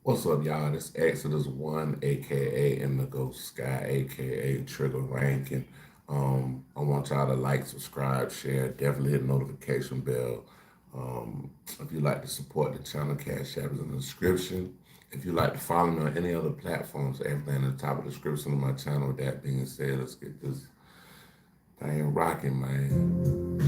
What's up, y'all? This Exodus One, aka Indigo Sky, aka Trigger Ranking. I want y'all to like, subscribe, share, definitely hit the notification bell. If you like to support the channel, Cash App is in the description. If you like to follow me on any other platforms, everything in the top of the description of my channel. With that being said, let's get this thing rocking, man.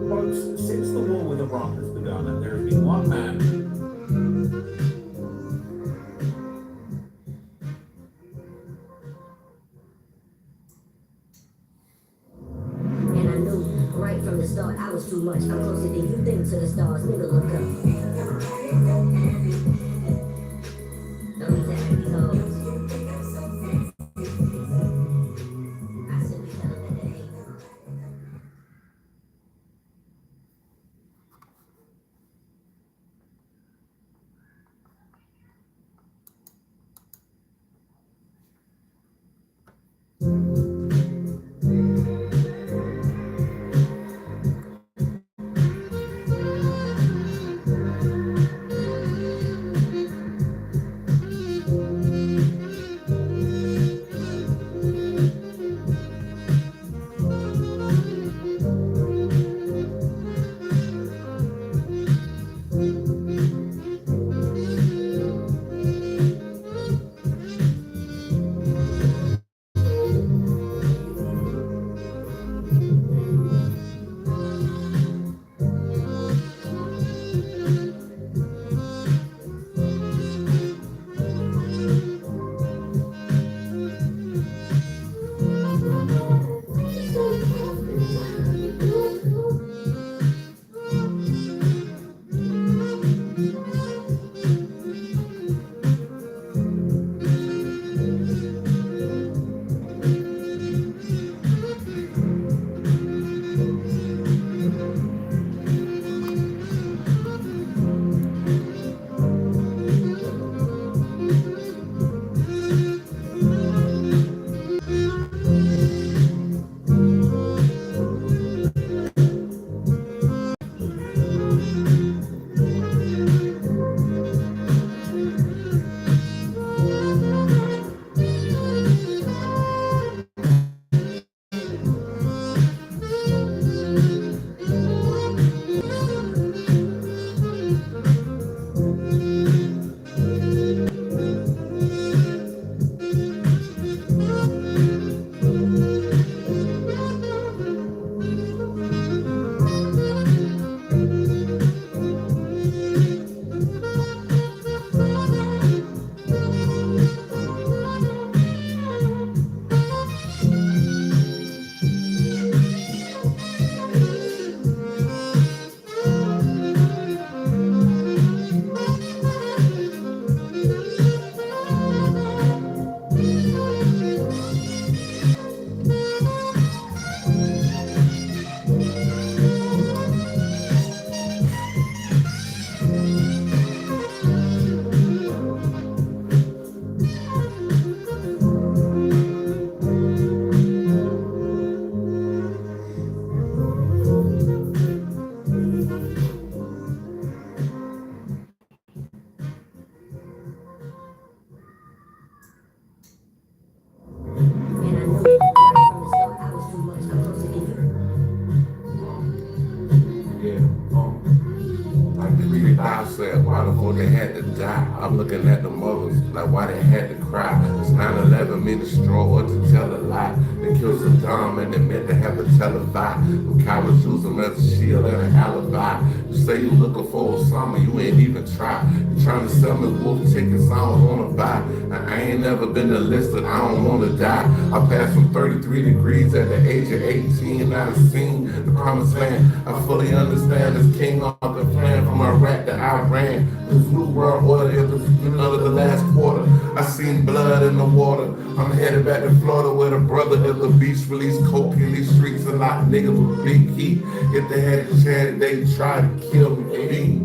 Folks, since the war with Iraq has begun, there has been one man. And I knew right from the start I was too much. I'm closer than you think to the stars. Nigga, look up. Don't need to act these hoes. I simply tell them that they hate me. freestyle said, why the fuck they had to die? I'm looking at the mothers like why they had to cry. It's 9/11 mean destroy or to tell a lie. They killed Saddam and they meant to have to tell a lie. Them cowards use them as a shield and an alibi. You say you looking for Osama, you ain't even try. You trying to sell me wolf tickets I don't wanna buy. And I ain't never been enlisted, I don't wanna die. I passed from 33 degrees at the age of 18. I done seen the promised land. I fully understand this king on the plan from Iraq to Iran. This new world order is the beginning of the last quarter. I seen blood in the water. I'm headed back to Florida where the brother of the beach released coke in these streets. A lot of niggas with big heat. If they had a chance, they try to kill me.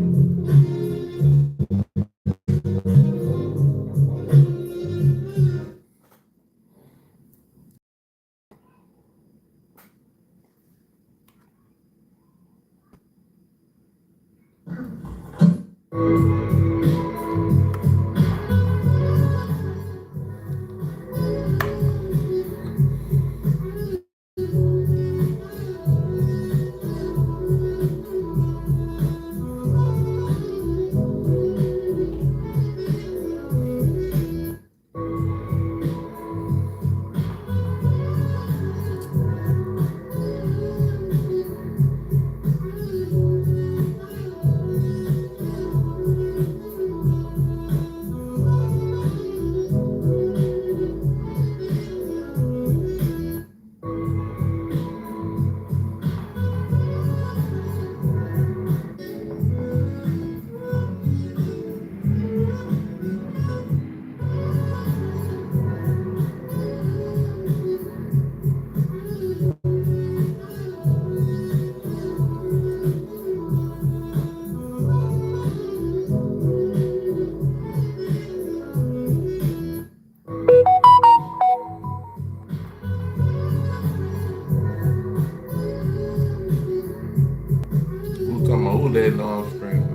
Who talking about who that long string?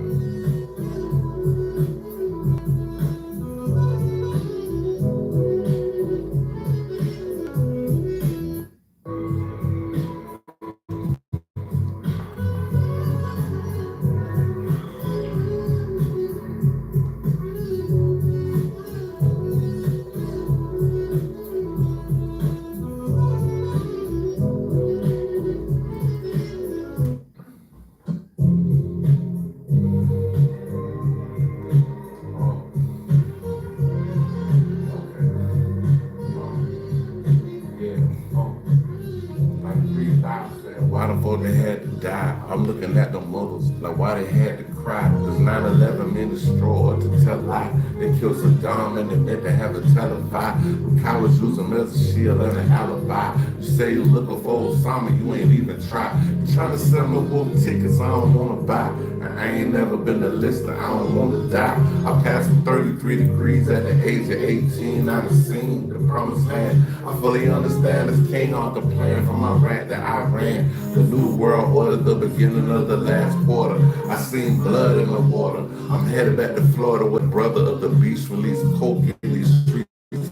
Why the fuck they had to die? I'm looking at the mothers like why they had to cry. Cause 9/11 men destroyed to tell a lie. They killed Saddam and they meant to have a televised. The cowards use them as a shield and an alibi. You say you looking for Osama, you ain't even try. You trying to sell me wolf tickets I don't wanna buy. And I ain't never been enlisted, I don't wanna die. I passed from 33 degrees at the age of 18. I done seen the promised land. I fully understand this king on the plan from Iraq to Iran. The new world order, the beginning of the last quarter. I seen blood in the water. I'm headed back to Florida with brother of the beach released coke in these streets.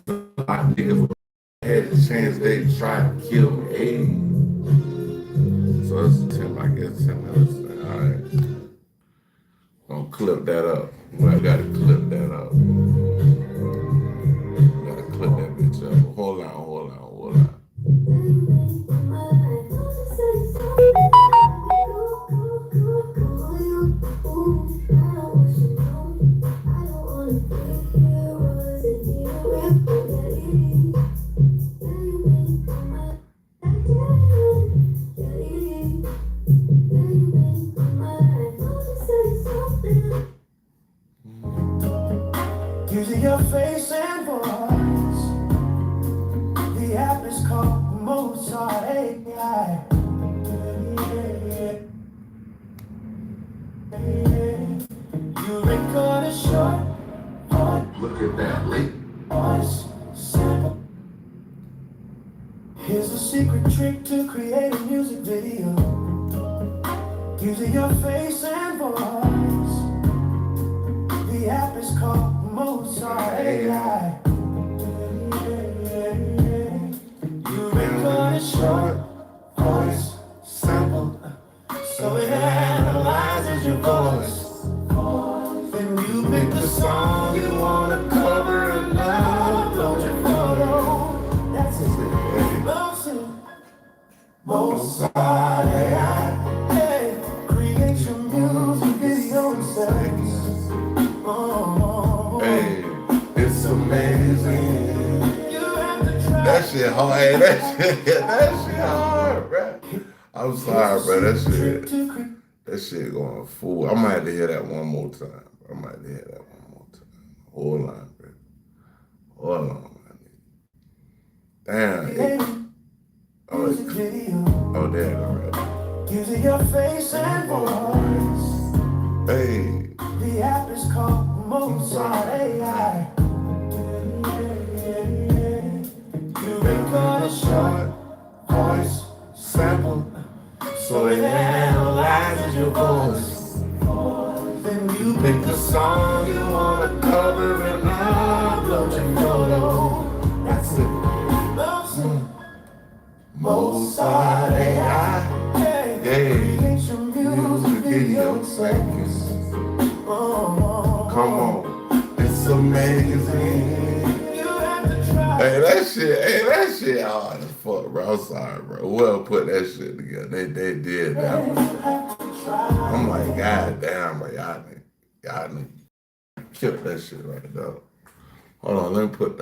A lot of niggas had a chance, they try to kill me. Hey. So it's 10, I guess 10 minutes. Alright. Gonna clip that up. Well, I gotta clip that up. Gotta clip that bitch up. Hold on. Using your face and voice. The app is called Mozart AI. You record a short Look at that late. voice sample. Here's a secret trick to create a music video. Using your face and voice. The app is called Mozart AI. You record a short voice sample, so it analyzes your voice. music video seconds. Oh, Hey, it's amazing. you have to try. That shit hard. Hey, that shit hard, bro. I'm sorry, bro. That shit going full. I might have to hear that one more time. Hold on, bro. Hold on, man. Damn. Oh, there it already. Using your face and voice. Hey. The app is called Mozart AI. You record a short voice sample so it analyzes your voice. then you Pick a song you wanna cover and upload your photo. That's it. Mozart AI. Hey, music video seconds. Come on, it's amazing. Hey, that shit hard as fuck, bro. I'm sorry, bro. Whoever put that shit together, they did that one. I'm like, god damn, bro, y'all killed that shit right there. Hold on, let me put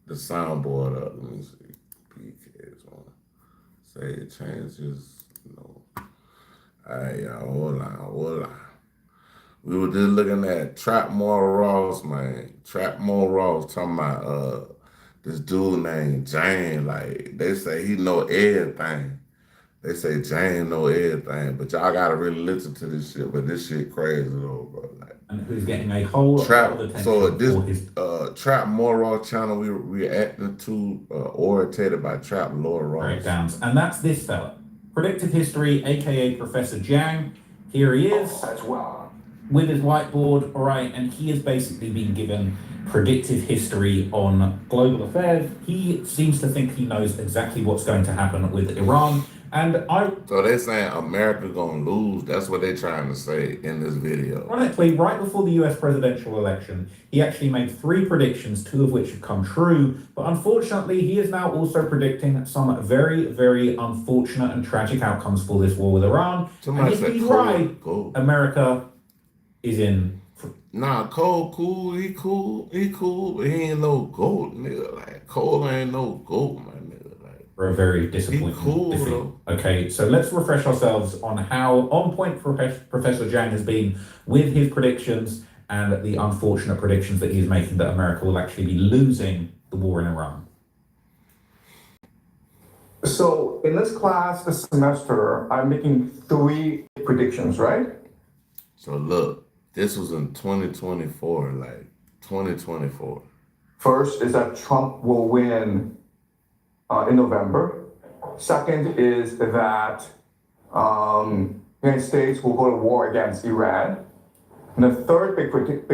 the soundboard up. Let me see. PK's on. Say it changes, Alright, y'all, hold on. We were just looking at Trap More Ross, man. Trap More Ross talking about this dude named Jane. Like, they say he know everything. They say Jane know everything, but y'all gotta really listen to this shit. But this shit crazy though, bro. Like, And who's getting a whole lot of attention so this for his Trap More Ross channel we reacting to, orientated by Trap Lord Ross. breakdowns. And that's this fella. Predictive History, aka Professor Jang. Here he is. That's wild. With his whiteboard, all right, and he has basically been given predictive history on global affairs. He seems to think he knows exactly what's going to happen with Iran. And So they're saying America gonna lose. That's what they're trying to say in this video. ironically, right before the US presidential election, he actually made 3 predictions, 2 of which have come true. But unfortunately, he is now also predicting some very, very unfortunate and tragic outcomes for this war with Iran. Somebody and if said he's Cole, right, Cole. America is in Nah, Cole cool, he cool, but he ain't no GOAT, nigga. Like, Cole ain't no GOAT, my nigga. Like, for a very disappointing cool, defeat. though. Okay, so let's refresh ourselves on how on point Professor Jang has been with his predictions and the unfortunate predictions that he's making that America will actually be losing the war in Iran. So in this class this semester, I'm making 3 predictions, right? So look, this was in 2024, like 2024. First is that Trump will win in November. Second is that the United States will go to war against Iran. And the third big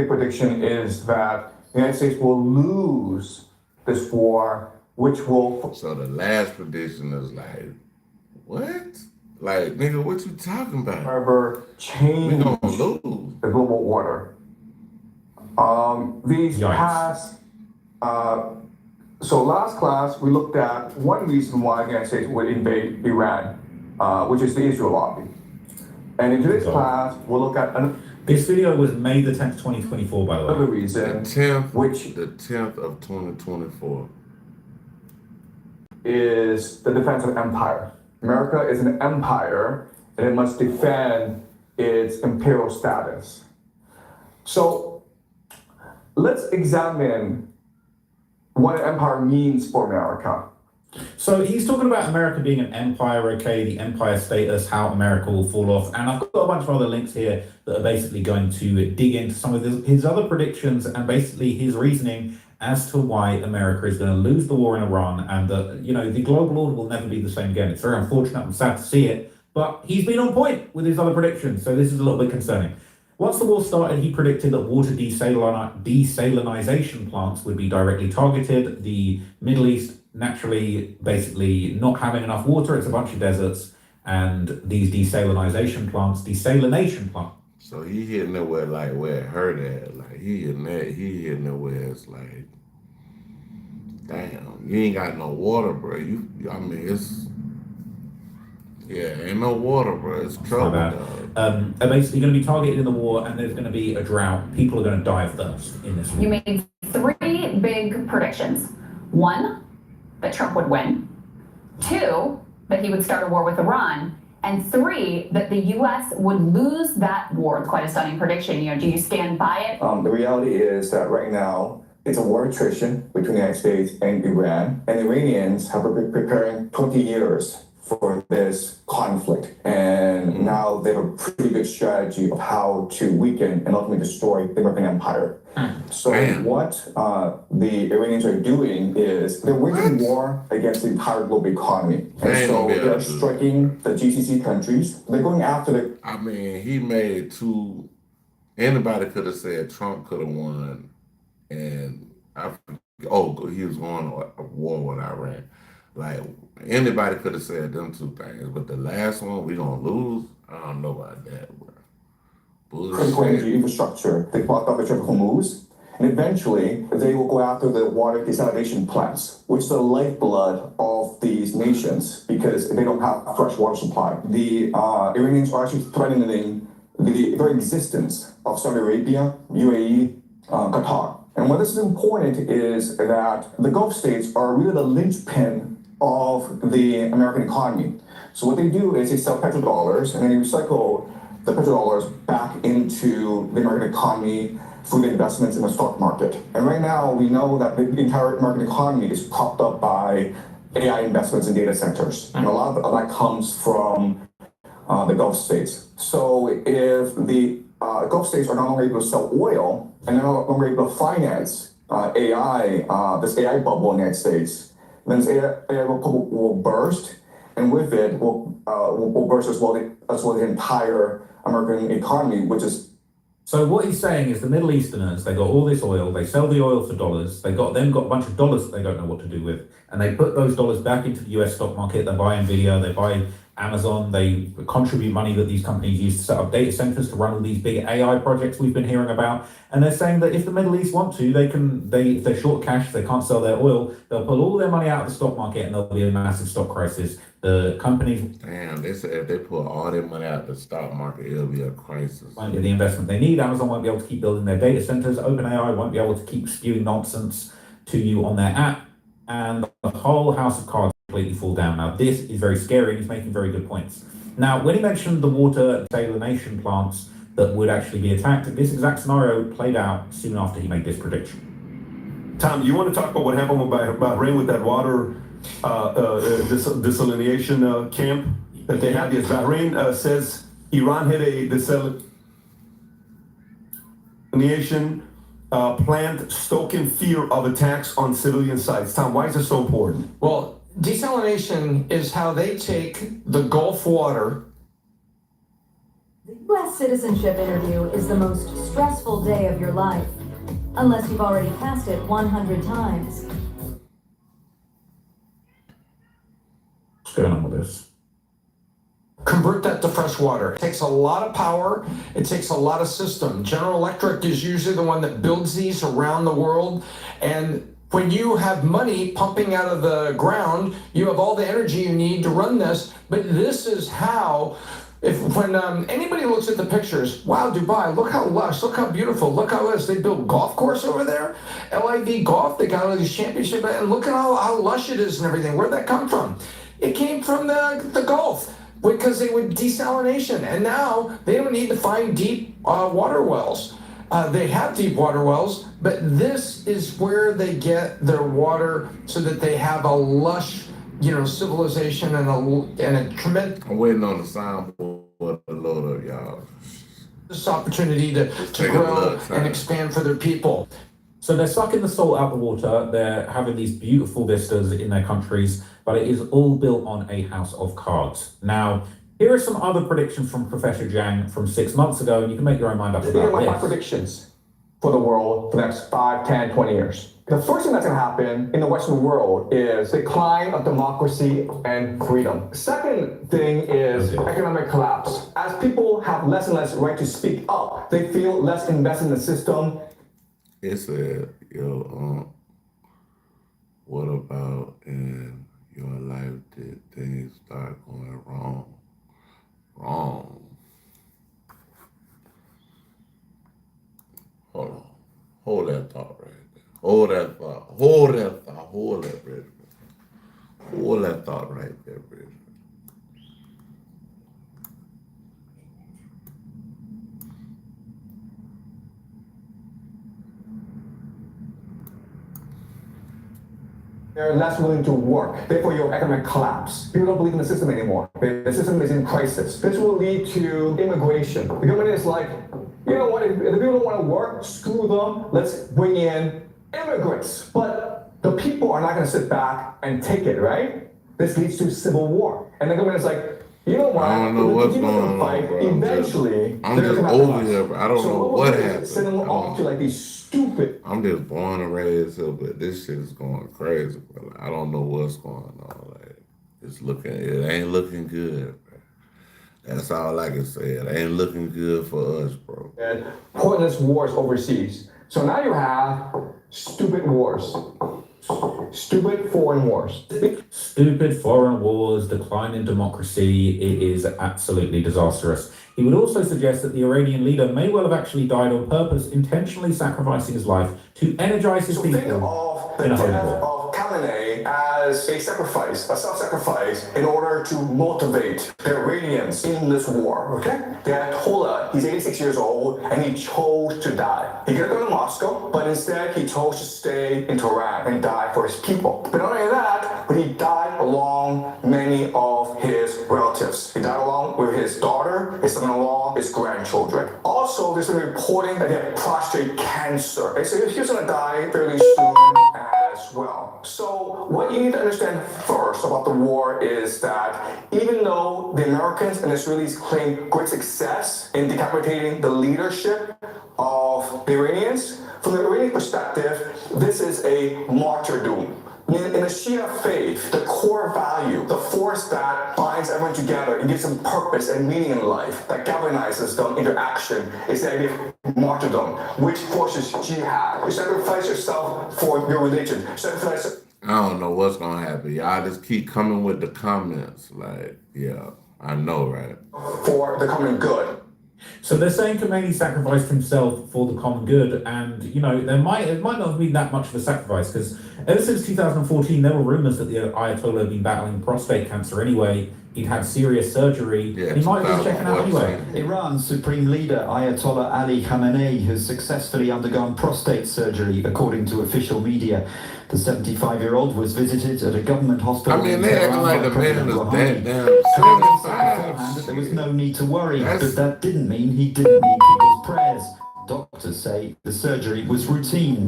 prediction is that the United States will lose this war, which will... So the last prediction is like, what? Like, nigga, what you talking about? However, change We gonna lose. the global order. These Yikes. past, so last class, we looked at one reason why the United States would invade Iran, which is the Israel lobby. And in today's class, we'll look at This video was May the 10th, 2024, by the another way. reason, The 10th, which the 10th of 2024. is the defense of empire. America is an empire, and it must defend its imperial status. So let's examine what an empire means for America. So he's talking about America being an empire, okay, the empire status, how America will fall off. And I've got a bunch of other links here that are basically going to dig into some of his other predictions and basically his reasoning as to why America is going to lose the war in Iran and that, the global order will never be the same again. It's very unfortunate and sad to see it, but he's been on point with his other predictions. So this is a little bit concerning. Once the war started, he predicted that water desalinization plants would be directly targeted. The Middle East naturally, basically not having enough water, it's a bunch of deserts, and these desalination plants. So he hitting it where it hurt at. Like he hitting it where it's like, damn, you ain't got no water, bro. Yeah, ain't no water, bro. It's My trouble, bad. dog. Are basically going to be targeted in the war, and there's going to be a drought. People are going to die of thirst in this war. You made three big predictions. One, that Trump would win. Two, that he would start a war with Iran. And three, that the U.S. would lose that war. It's quite a stunning prediction. Do you stand by it? The reality is that right now, it's a war attrition between the United States and Iran. And the Iranians have been preparing 20 years for this conflict. And now they have a pretty good strategy of how to weaken and ultimately destroy the American empire. So what the Iranians are doing is they're waging war against the entire global economy. And so they're striking the GCC countries. They're going after the... I mean, he made two... Anybody could have said Trump could have won. And he was going to a war with Iran. Like, anybody could have said them two things. But the last one, we going to lose? I don't know about that, bro. Critical energy infrastructure. They blocked off the Strait of Hormuz, and eventually they will go after the water desalination plants, which is the lifeblood of these nations because they don't have fresh water supply. The Iranians are actually threatening the very existence of Saudi Arabia, UAE, Qatar. And why this is important is that the Gulf states are really the linchpin of the American economy. So what they do is they sell petrodollars and then they recycle the petrodollars back into the American economy through the investments in the stock market. And right now, we know that the entire American economy is propped up by AI investments in data centers. And a lot of that comes from the Gulf states. So if the Gulf states are no longer able to sell oil and they're no longer able to finance this AI bubble in the United States, then this AI bubble will burst, and with it will burst as well the entire American economy, which is... So what he's saying is the Middle Easterners, they got all this oil, they sell the oil for dollars, they got a bunch of dollars that they don't know what to do with, and they put those dollars back into the US stock market. They buy Nvidia, they buy Amazon, they contribute money that these companies use to set up data centers to run all these big AI projects we've been hearing about. And they're saying that if the Middle East want to, if they're short cash, they can't sell their oil, they'll pull all their money out of the stock market and there'll be a massive stock crisis. The companies... Damn, they said if they pull all their money out of the stock market, it'll be a crisis. Won't get the investment they need. Amazon won't be able to keep building their data centers. OpenAI won't be able to keep spewing nonsense to you on their app. And the whole house of cards completely fall down. Now, this is very scary, and he's making very good points. Now, when he mentioned the water desalination plants that would actually be attacked, this exact scenario played out soon after he made this prediction. Tom, you want to talk about what happened with Bahrain with that water desalination camp that they had? Yes, Bahrain says Iran hit a desalination plant, stoking fear of attacks on civilian sites. Tom, why is this so important? Well, desalination is how they take the Gulf water. The U.S. citizenship interview is the most stressful day of your life, unless you've already passed it 100 times. What's going on with this? Convert that to fresh water. It takes a lot of power. It takes a lot of system. General Electric is usually the one that builds these around the world. And when you have money pumping out of the ground, you have all the energy you need to run this. But this is how, when anybody looks at the pictures, wow, Dubai, look how lush, look how beautiful, look how this. They built golf course over there, LIV Golf. They got all these championships, and look at how lush it is and everything. Where'd that come from? It came from the Gulf, because they would desalination, and now they don't need to find deep water wells. They have deep water wells, but this is where they get their water so that they have a lush, civilization and a tremendous... I'm waiting on the soundboard to load up, y'all. This opportunity to grow and expand for their people. So they're sucking the salt out the water. They're having these beautiful vistas in their countries, but it is all built on a house of cards. Now, here are some other predictions from Professor Zhang from 6 months ago, and you can make your own mind up These are about my this. 5 predictions for the world for the next 5, 10, 20 years. The first thing that's going to happen in the Western world is decline of democracy and freedom. Second thing is economic collapse. As people have less and less right to speak up, they feel less invested in the system. It said, what about in your life did things start going wrong? thought right there. Hold that thought. Hold that thought. Hold that, Bridget. Hold that thought right there, Bridget. They're less willing to work. Therefore, your economic collapse. People don't believe in the system anymore. The system is in crisis. This will lead to immigration. The government is like, you know what, if the people don't want to work, screw them. Let's bring in immigrants. But the people are not going to sit back and take it, right? This leads to civil war. And the government is like, you know what? I don't know what's going on, bro. Eventually, I'm just over here, bro. I don't know what happened. Send them off to like these stupid. I'm just born and raised here, but this shit is going crazy, bro. I don't know what's going on. Like, it ain't looking good, bro. That's all I can say. It ain't looking good for us, bro. And pointless wars overseas. So now you have stupid wars. Stupid foreign wars. Stupid foreign wars, decline in democracy. It is absolutely disastrous. He would also suggest that the Iranian leader may well have actually died on purpose, intentionally sacrificing his life to energize his people Think of the in a holy death war. of Khamenei as a sacrifice, a self-sacrifice, in order to motivate the Iranians in this war, okay? The Ayatollah, he's 86 years old, and he chose to die. He could have gone to Moscow, but instead he chose to stay in Tehran and die for his people. But not only that, but he died along many of his relatives. He died along with his daughter, his son-in-law, his grandchildren. Also, there's been reporting that he had prostate cancer. They say he was going to die fairly soon as well. So what you need to understand first about the war is that even though the Americans and Israelis claim great success in decapitating the leadership of the Iranians, from the Iranian perspective, this is a martyrdom. In the Shia faith, the core value, the force that binds everyone together and gives them purpose and meaning in life, that galvanizes them into action, is the idea of martyrdom, which forces jihad. You sacrifice yourself for your religion. Sacrifice. I don't know what's gonna happen. Y'all just keep coming with the comments. Like, yeah, I know, right? For the common good. So they're saying Khomeini sacrificed himself for the common good, and it might not have been that much of a sacrifice, because ever since 2014 there were rumors that the Ayatollah had been battling prostate cancer anyway. He'd had serious surgery. Yeah, he might have been checking out anyway. Iran's Supreme Leader Ayatollah Ali Khamenei has successfully undergone prostate surgery, according to official media. The 75-year-old was visited at a government hospital. I mean, they acting like the man is that damn beforehand that there was no need to worry, but that didn't mean he didn't need people's prayers. Doctors say the surgery was routine.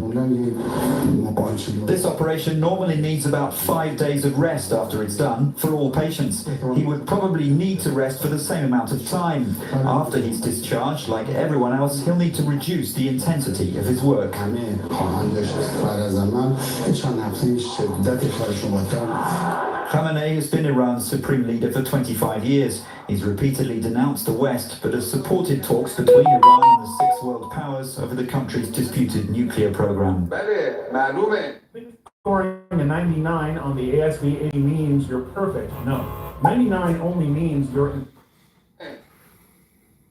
This operation normally needs about 5 days of rest after it's done for all patients. He would probably need to rest for the same amount of time. After he's discharged, like everyone else, he'll need to reduce the intensity of his work. Khamenei has been Iran's supreme leader for 25 years. He's repeatedly denounced the West, but has supported talks between Iran and the six world powers over the country's disputed nuclear program. Scoring a 99 on the ASV 80 means you're perfect. No, 99 only means you're...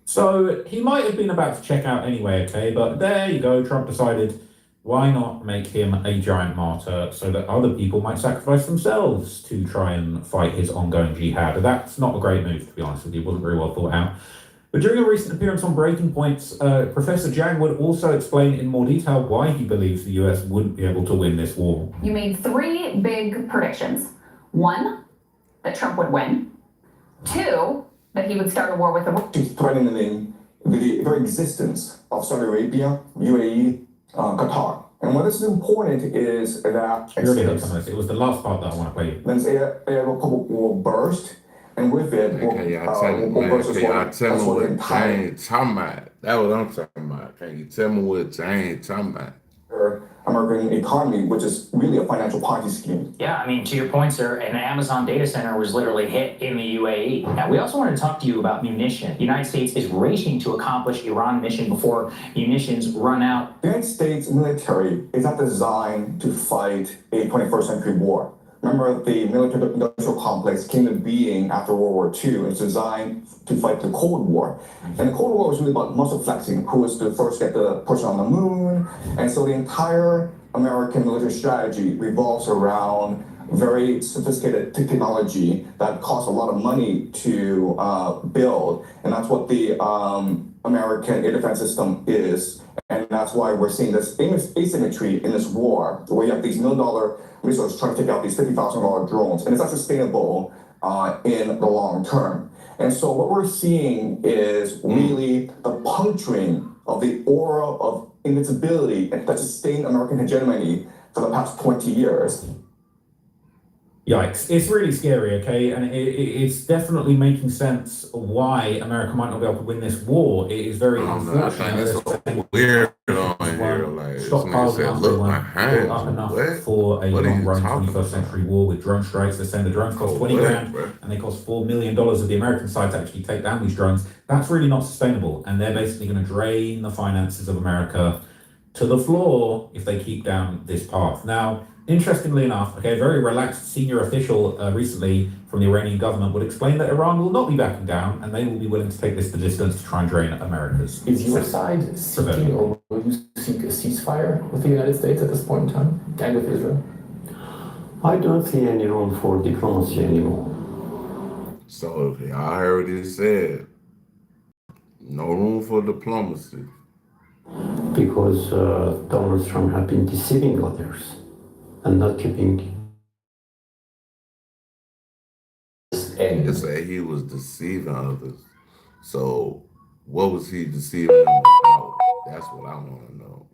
So he might have been about to check out anyway, okay? But there you go, Trump decided, why not make him a giant martyr so that other people might sacrifice themselves to try and fight his ongoing jihad? That's not a great move, to be honest with you. It wasn't very well thought out. But during a recent appearance on Breaking Points, Professor Zhang would also explain in more detail why he believes the US wouldn't be able to win this war. You made 3 big predictions. 1, that Trump would win. 2, that he would start a war with Iran. He's threatening the very existence of Saudi Arabia, UAE, Qatar. And what is important is that It was the last part that I want to play. Then air will burst, and with it will burst as well. Tell me what Jane talking about? That's what I'm talking about. Can you tell me what Jane talking about? American economy, which is really a financial Ponzi scheme. Yeah, I mean, to your point, sir, an Amazon data center was literally hit in the UAE. Now, we also want to talk to you about munition. The United States is racing to accomplish Iran mission before munitions run out. The United States military is not designed to fight a 21st century war. remember the military-industrial complex came into being after World War II, and it's designed to fight the Cold War. And the Cold War was really about muscle flexing, who was the first to get the person on the moon. And so the entire American military strategy revolves around very sophisticated technology that costs a lot of money to build. And that's what the American air defense system is. And that's why we're seeing this asymmetry in this war, where you have these $1 million resources trying to take out these $50,000 drones. And it's not sustainable in the long term. And so what we're seeing is really the puncturing of the aura of invincibility that sustained American hegemony for the past 20 years. Yikes. It's really scary, okay? And it's definitely making sense why America might not be able to win this war. It is very unfortunate. I think it's so weird on here. Like, stockpiles said, look behind up enough what? for a What are you long-run talking 21st about? century war with drone strikes. They saying the drones cost 20 grand, bro? and they cost $4 million of the American side to actually take down these drones. That's really not sustainable, and they're basically going to drain the finances of America to the floor if they keep down this path. Now, interestingly enough, okay, a very relaxed senior official recently from the Iranian government would explain that Iran will not be backing down and they will be willing to take this the distance to try and drain America's. Is your side seeking or will you seek a ceasefire with the United States at this point in time and with Israel? I don't see any room for diplomacy anymore. So I heard what he said. No room for diplomacy. Because Donald Trump has been deceiving others and not keeping. They say he was deceiving others. So what was he deceiving them about? That's what I want to know.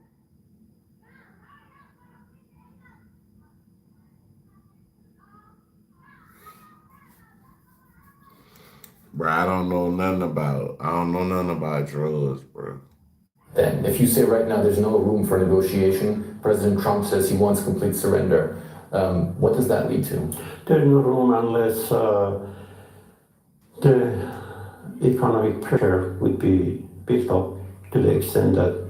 Bro, I don't know nothing about drugs, bro. Then, if you say right now there's no room for negotiation, President Trump says he wants complete surrender, what does that lead to? There's no room unless the economic pressure would be built up to the extent that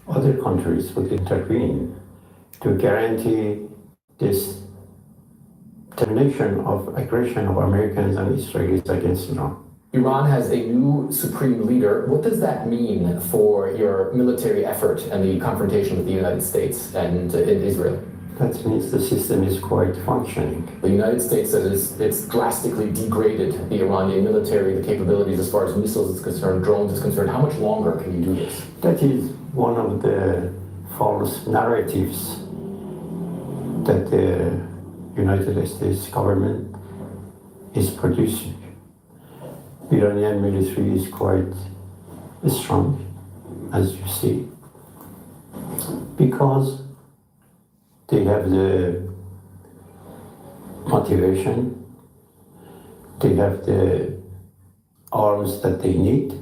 other countries would intervene to guarantee this termination of aggression of Americans and Israelis against Iran. Iran has a new supreme leader. What does that mean for your military effort and the confrontation with the United States and in Israel? That means the system is quite functioning. The United States says it's drastically degraded the Iranian military, the capabilities as far as missiles is concerned, drones is concerned. How much longer can you do this? That is one of the false narratives that the United States government is producing. Iranian military is quite strong, as you see, because they have the motivation, they have the arms that they need,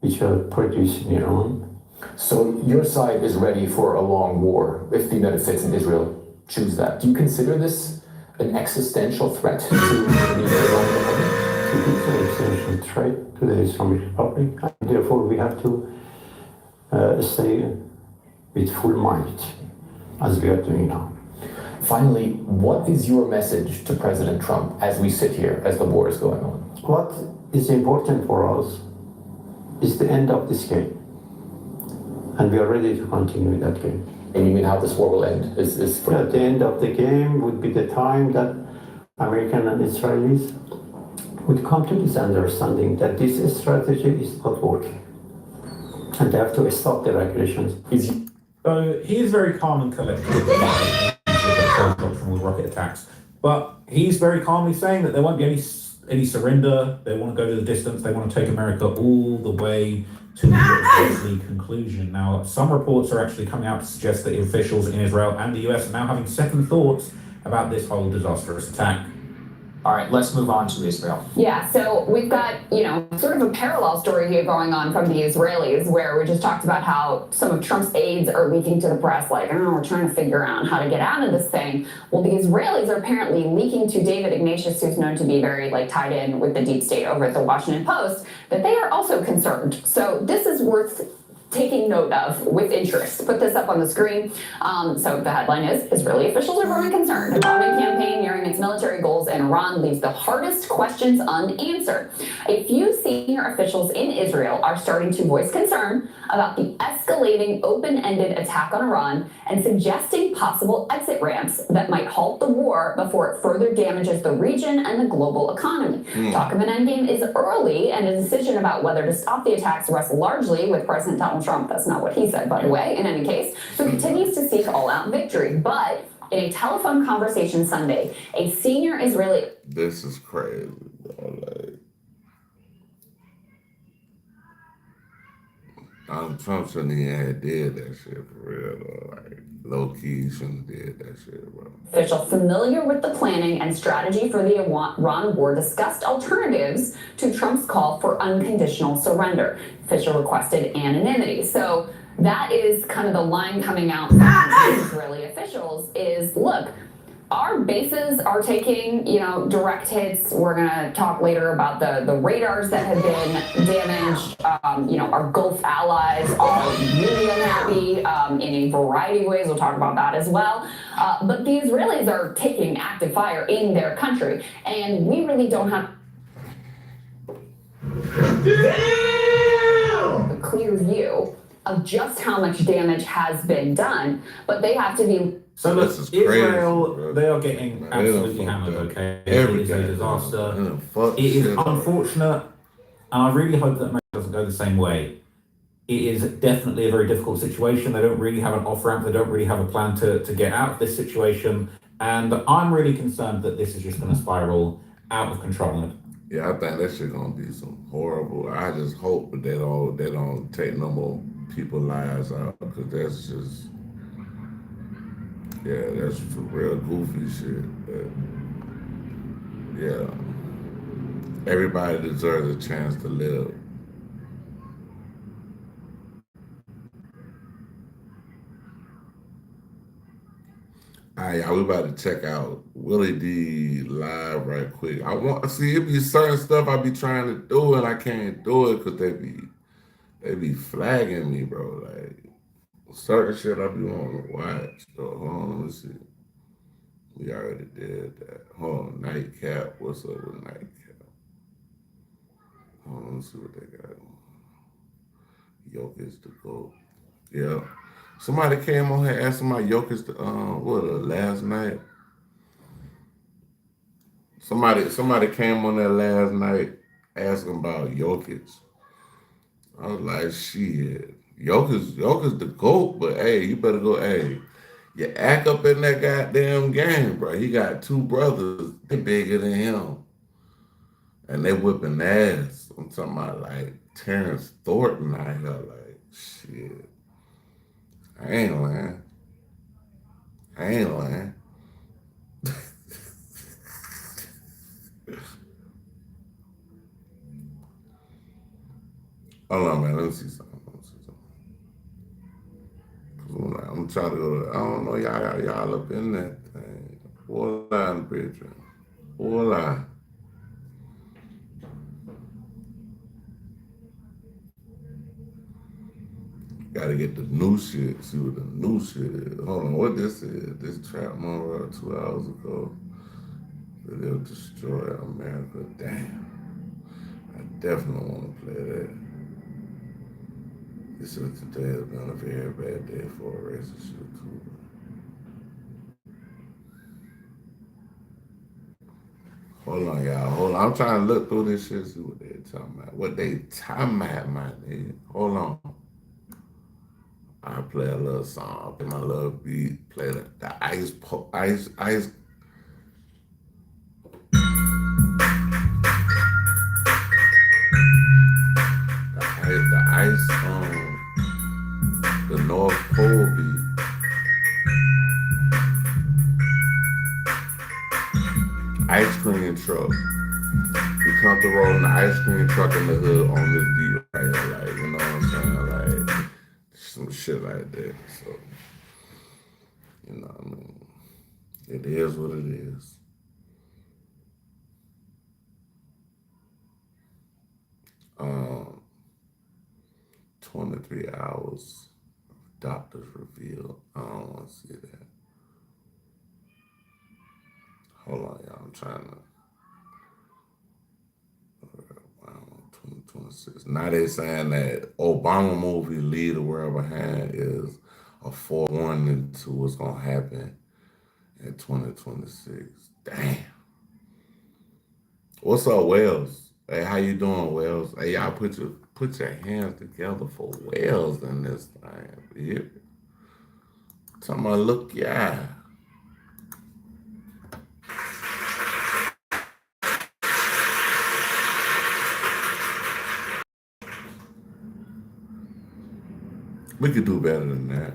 which are produced in Iran. So your side is ready for a long war if the United States and Israel choose that. Do you consider this an existential threat to the Iranian Republic? It is an existential threat to the Islamic Republic, and therefore we have to stay with full might, as we are doing now. Finally, what is your message to President Trump as we sit here, as the war is going on? What is important for us is the end of this game, and we are ready to continue that game. And you mean how this war will end? At the end of the game would be the time that Americans and Israelis would come to this understanding that this strategy is not working, and they have to stop their aggressions. So he is very calm and collected with rocket attacks, but he's very calmly saying that there won't be any surrender. They want to go to the distance. They want to take America all the way to the conclusion. Now, some reports are actually coming out to suggest that officials in Israel and the US are now having second thoughts about this whole disastrous attack. All right, let's move on to Israel. Yeah, so we've got, sort of a parallel story here going on from the Israelis, where we just talked about how some of Trump's aides are leaking to the press, like, we're trying to figure out how to get out of this thing. Well, the Israelis are apparently leaking to David Ignatius, who's known to be very, tied in with the deep state over at the Washington Post, that they are also concerned. So this is worth taking note of with interest. Put this up on the screen. So the headline is, Israeli officials are growing concerned. Bombing campaign nearing its military goals in Iran leaves the hardest questions unanswered. A few senior officials in Israel are starting to voice concern about the escalating open-ended attack on Iran and suggesting possible exit ramps that might halt the war before it further damages the region and the global economy. Talk of an endgame is early, and a decision about whether to stop the attacks rests largely with President Donald Trump. That's not what he said, by the way, in any case, who continues to seek all-out victory. But in a telephone conversation Sunday, a senior Israeli... This is crazy, bro. Like, Donald Trump shouldn't even have did that shit for real, though. Like, low-key, shouldn't have did that shit, bro. Official familiar with the planning and strategy for the Iran war discussed alternatives to Trump's call for unconditional surrender. Official requested anonymity. So that is kind of the line coming out from Israeli officials is, look, our bases are taking, direct hits. We're going to talk later about the radars that have been damaged. Our Gulf allies are really unhappy in a variety of ways. We'll talk about that as well. But the Israelis are taking active fire in their country, and we really don't have a clear view of just how much damage has been done, but they have to be... So look, Israel, crazy, they are getting absolutely hammered, okay? It is a disaster. It is unfortunate, and I really hope that America doesn't go the same way. It is definitely a very difficult situation. They don't really have an off-ramp. They don't really have a plan to get out of this situation. And I'm really concerned that this is just going to spiral out of control. Yeah, I think that shit gonna be some horrible. I just hope that they don't take no more people's lives out, because that's just, yeah, that's some real goofy shit. But, yeah, everybody deserves a chance to live. All right, y'all, we about to check out Willie D live right quick. I want to see, it be certain stuff I be trying to do and I can't do it because they be flagging me, bro. Like, certain shit I be wanting to watch. So hold on, let me see. We already did that. Hold on, Nightcap. What's up with Nightcap? Hold on, let's see what they got. Jokic the GOAT. Yeah. Somebody came on here asking my Jokic last night. Somebody came on there last night asking about Jokic. I was like, shit. Jokic the GOAT, but hey, you better go, hey, you act up in that goddamn game, bro. He got two brothers, they bigger than him. And they whipping ass. I'm talking about like Terrence Thornton out here, like, shit. I ain't lying. Hold on, man. Let me see something. I'm trying to go. I don't know. Y'all up in that thing. Hola, picture. Hola. Gotta get the new shit. See what the new shit is. Hold on. What this is? This trap Monroe 2 hours ago. They'll destroy America. Damn. I definitely want to play that. This is today has been a very bad day for a racist shit too. Hold on, y'all. Hold on. I'm trying to look through this shit, see what they talking about. What they talking about, my nigga. Hold on. I play a little song, play my little beat, play the ice. The ice song, the North Pole beat. Ice cream truck. We come to roll in the ice cream truck in the hood on this beat right here, like, you know what I'm saying? Like, some shit like that. So, you know what I mean? It is what it is. 2020. 33 hours. Doctors reveal. I don't want to see that. Hold on, y'all. I'm trying to. Wow, 2026. Now they saying that Obama movie Leave the World Behind is a forewarning to what's gonna happen in 2026. Damn. What's up, Wells? Hey, how you doing, Wells? Hey, y'all put your hands together for Wells in this thing. Yeah. Talking about look, yeah. We could do better than that.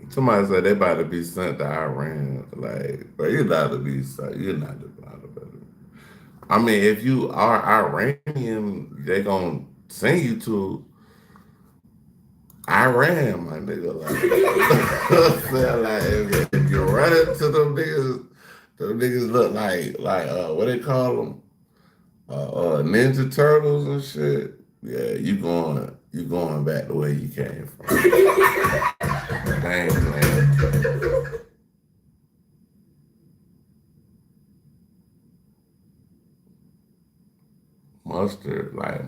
Somebody said they about to be sent to Iran. Like, but you're not to be sent. You're not to be. I mean, if you are Iranian, they gonna send you to Iran, my nigga. Like, if you run into them niggas look like what they call them, Ninja Turtles and shit. Yeah, you going back the way you came from. Damn, man. Mustard, like.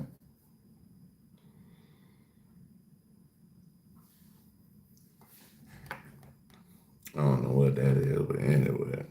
I don't know what that is, but anyway.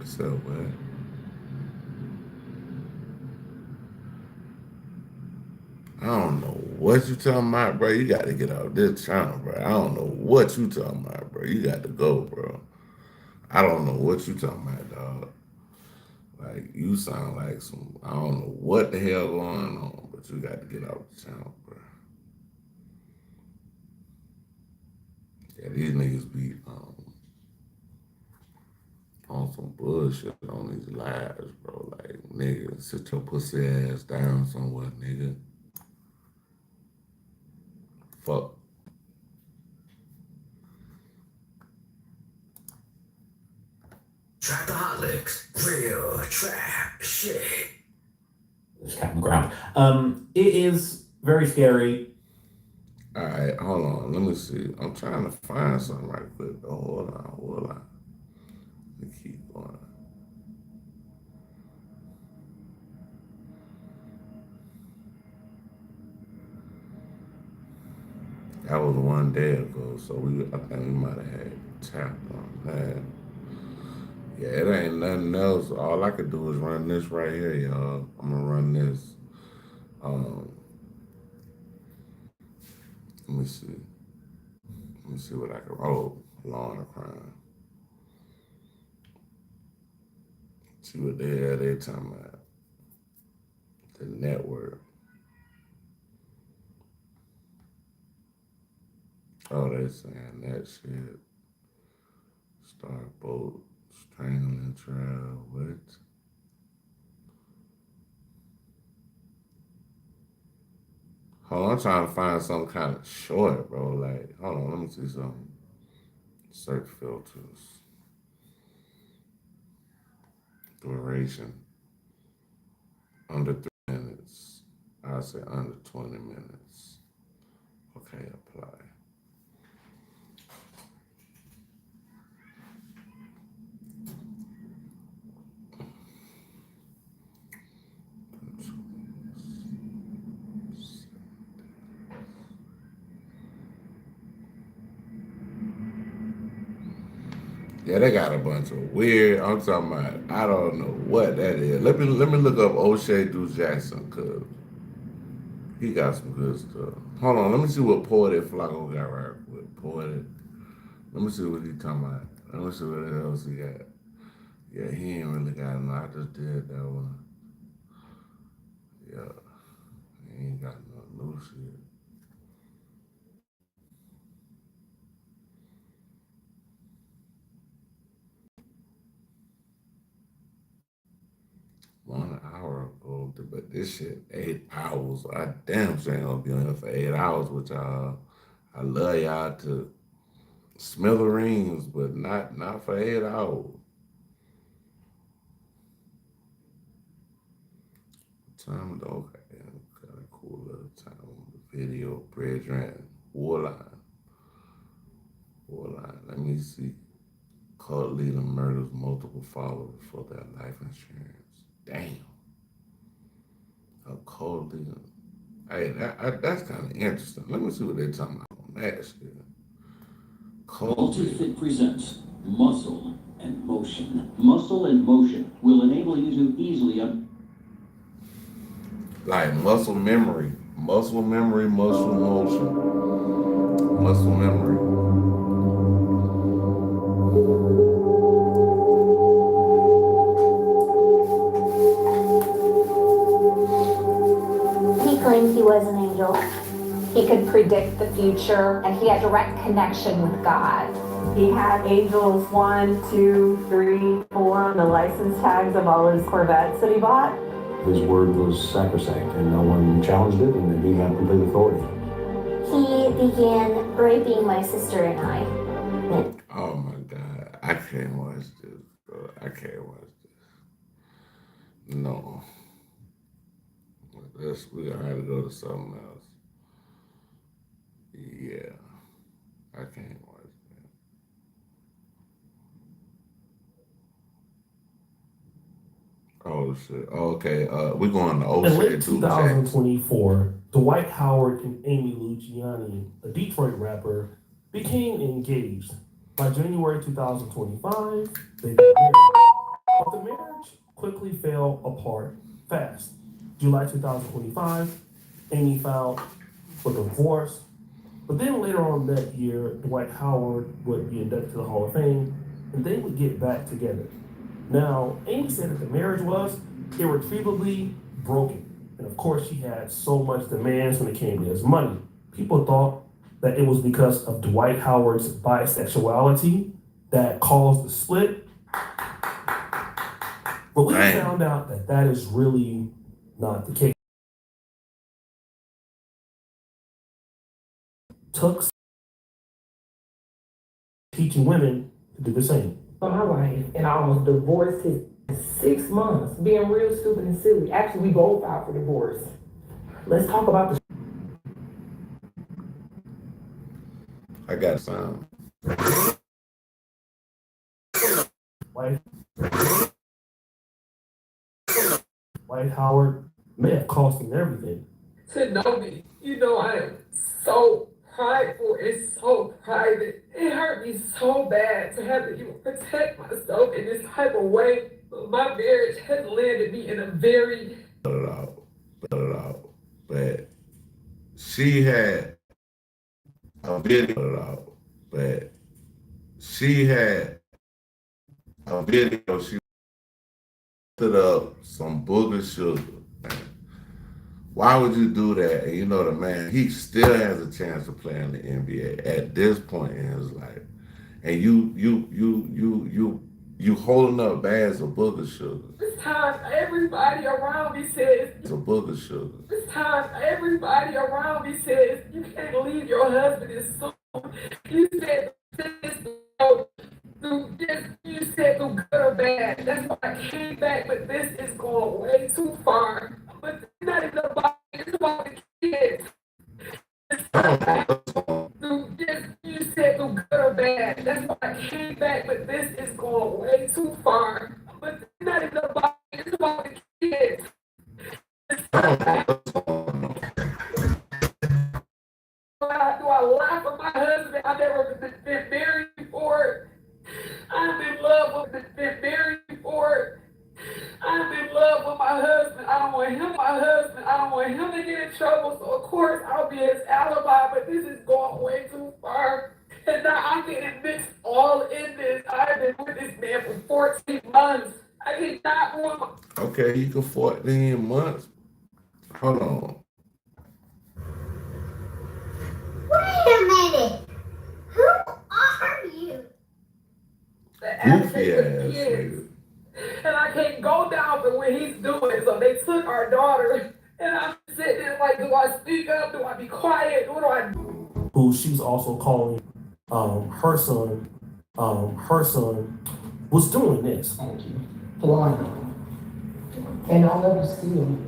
So what? I don't know what you talking about, bro. You got to get out this channel, bro. I don't know what you talking about, bro. You got to go, bro. I don't know what you talking about, dog. Like, you sound like some, I don't know what the hell going on, but you got to get out the channel, bro. Yeah, these niggas be on some bullshit on these lives, bro. Like, nigga, sit your pussy ass down somewhere, nigga. Fuck. Trapaholics, real trap shit. Just cat on the ground. It is very scary. All right, hold on. Let me see. I'm trying to find something right quick. Oh, hold on. Let me keep going. That was one day ago, so I think we might have had tapped on that. Yeah, it ain't nothing else. All I could do is run this right here, y'all. I'm gonna run this. Let me see. Let me see what I can. Oh, law and crime. See what the hell they talking about. The network. Oh, they saying that shit. Starboat, strangling trial, what? Hold on, I'm trying to find something kind of short, bro. Like, hold on, let me see something. Search filters. Duration. Under 3 minutes. I say under 20 minutes. Okay, apply. Yeah, they got a bunch of weird. I'm talking about. I don't know what that is. Let me look up O'Shea Du Jackson, cause he got some good stuff. Hold on, let me see what Poetic Flacco got right with Poetic. Let me see what he talking about. Let me see what else he got. Yeah, he ain't really got no. I just did that one. Yeah, he ain't got no new shit. One hour ago, but this shit 8 hours. I damn sure ain't gonna be on here for 8 hours with y'all. I love y'all to smithereens, but not for 8 hours. Time though, okay, kind of cool little time on the video, brethren. Warline. Let me see. Cult leader murders multiple followers for their life insurance. Damn. A cult leader. Hey, that's kind of interesting. Let me see what they're talking about on that shit. Multi-Fit presents Muscle and Motion. Muscle and Motion will enable you to easily like muscle memory, muscle memory, muscle motion, muscle memory. He claims he was an angel. He could predict the future, and he had direct connection with God. He had angels 1, 2, 3, 4 on the license tags of all his Corvettes that he bought. His word was sacrosanct, and no one challenged it, and he had complete authority. He began raping my sister and I. Oh my God, I can't watch this, bro. I can't watch this. No. We gonna have to go to something else. Yeah, I can't watch that. Oh shit. Okay. We're going to In late O'Shea 2024, Dwight Howard and Amy Luciani, a Detroit rapper, became engaged. By January 2025, they got married. But the marriage quickly fell apart fast. July 2025, Amy filed for divorce. But then later on that year, Dwight Howard would be inducted to the Hall of Fame, and they would get back together. Now, Amy said that the marriage was irretrievably broken. And of course, she had so much demands when it came to his money. People thought that it was because of Dwight Howard's bisexuality that caused the split. But we found out that that is really not the case. Took teaching women to do the same. My life, and I almost divorced him in 6 months, being real stupid and silly. Actually, we both filed for divorce. Let's talk about the. I got some. Dwight Howard may have cost him everything. To know me, you know, I am so prideful and so private. It hurt me so bad to have to even protect myself in this type of way. My marriage has landed me in a very. But she had a video, but she had a video. She put up some booger sugar. Why would you do that? And you know the man, he still has a chance to play in the NBA at this point in his life. And you holding up bags of booger sugar. This time everybody around me says It's a booger sugar. This time everybody around me says you can't leave your husband as soon. You said this, you said do good or bad. That's why I came back, but this is going way too far. But it's not even about me, it's about the kids. You said do good or bad. That's why I came back, but this is going way too far. But it's not even about me, it's about the kids. Do I lie for my husband? I've never been married before. I'm in love with been married before. I'm in love with my husband. I don't want him to get in trouble. So of course I'll be his alibi, but this is going way too far. And now I'm getting mixed all in this. I've been with this man for 14 months. months. I did not want. Okay, you can 14 months. Hold on. Wait a minute. Who are you? Goofy ass nigga. And I can't go down for what he's doing. So they took our daughter. And I'm sitting there like, do I speak up? Do I be quiet? What do I do? Who she's also calling her son was doing this. Thank you. Blind. And I love you still.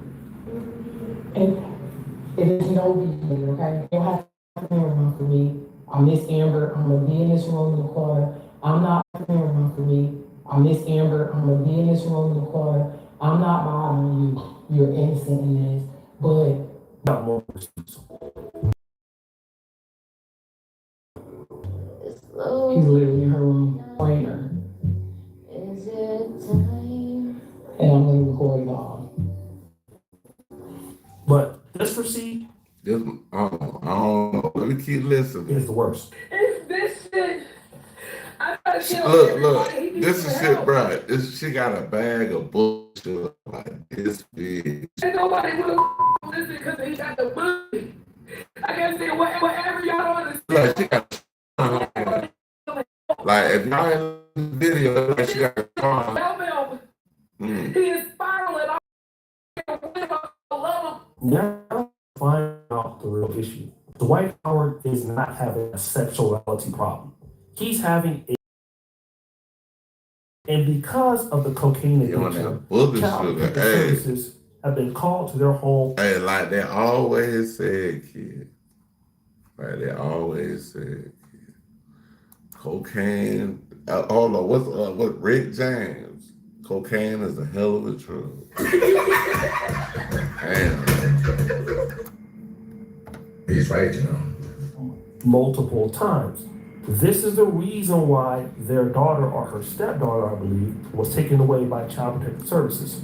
And it is no big deal, okay? You don't have to come around for me. I miss Amber. I'm gonna be in this room in the corner. I'm not coming around for me. I miss Amber. I'm gonna be in this room in the corner. I'm not bothering you. You're innocent in this, but not more. He's literally in her room, pointer. Is it time? And I'm gonna record it all. But this receipt I don't know. Let me keep listening. is the worst. It's this shit. I gotta tell Look, everybody he needs this is some shit, help. bro. She got a bag of bullshit like this big. And nobody will listen because he got the money. I can say whatever y'all want to say. Like, she got like, if y'all in the video, like, she got a car. He is spiraling. I love him. Now find out the real issue. Dwight Howard is not having a sexuality problem. He's having a, and because of the cocaine addiction, child protective services have been called to their home. Hey, like they always said, kid. Like they always said, kid. Cocaine. Hold on, what Rick James? Cocaine is a hell of a drug. Damn. He's right, you know. Multiple times. This is the reason why their daughter, or her stepdaughter, I believe, was taken away by Child Protective Services.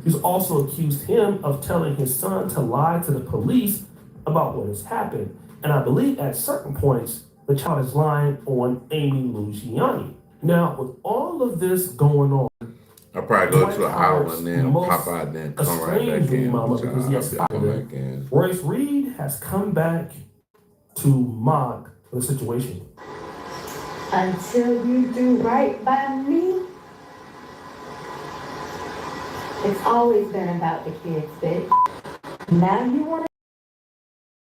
He's also accused him of telling his son to lie to the police about what has happened. And I believe at certain points, the child is lying on Amy Luciani. Now, with all of this going on, I'll probably go to an hour and then pop out, then come right back in. Mama, because he has fired her. Royce Reed has come back to mock the situation. Until you do right by me. It's always been about the kids, bitch. Now you want